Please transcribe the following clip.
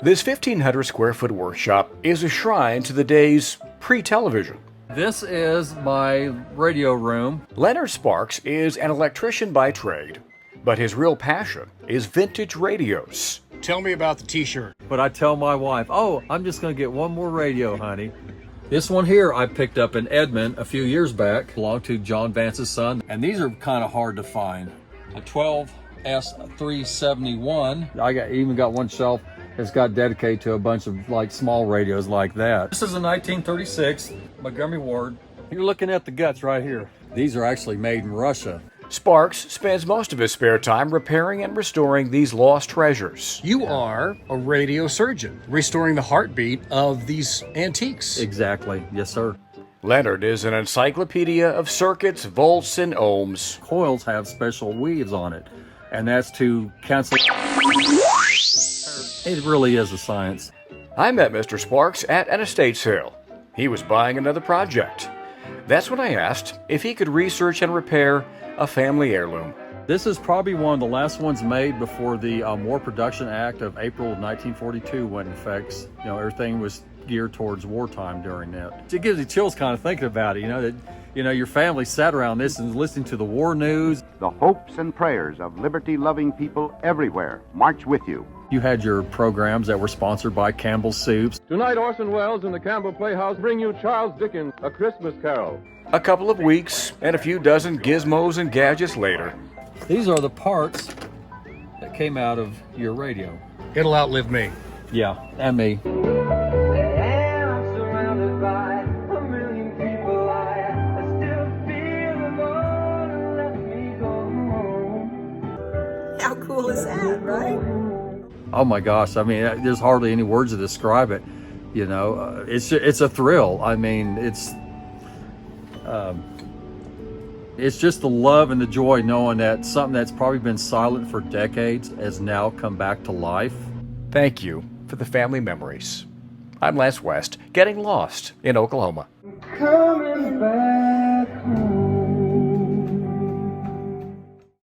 This 1,500 square foot workshop is a shrine to the days pre-television. This is my radio room. Leonard Sparks is an electrician by trade, but his real passion is vintage radios. Tell me about the t-shirt. But I tell my wife, oh, I'm just going to get one more radio, honey. This one here I picked up in Edmond a few years back, belonged to John Vance's son, and these are kind of hard to find. A 12S371. I even got one shelf that's got dedicated to a bunch of like small radios like that. This is a 1936 Montgomery Ward. You're looking at the guts right here. These are actually made in Russia. Sparks spends most of his spare time repairing and restoring these lost treasures. You are a radio surgeon, restoring the heartbeat of these antiques. Exactly. Yes, sir. Leonard is an encyclopedia of circuits, volts, and ohms. Coils have special weaves on it, and that's to cancel. It really is a science. I met Mr. Sparks at an estate sale. He was buying another project. That's when I asked if he could research and repair a family heirloom. This is probably one of the last ones made before the War Production Act of April of 1942 went in effect. You know, everything was geared towards wartime during that. It gives you chills kind of thinking about it, that your family sat around this and listening to the war news. The hopes and prayers of liberty-loving people everywhere march with you. You had your programs that were sponsored by Campbell's Soups. Tonight, Orson Welles and the Campbell Playhouse bring you Charles Dickens' A Christmas Carol. A couple of weeks and a few dozen gizmos and gadgets later. These are the parts that came out of your radio. It'll outlive me. Yeah, and me. How cool is that, right? Oh my gosh, I mean, there's hardly any words to describe it. It's a thrill. I mean, it's just the love and the joy knowing that something that's probably been silent for decades has now come back to life. Thank you for the family memories. I'm Les West, getting lost in Oklahoma. Coming back.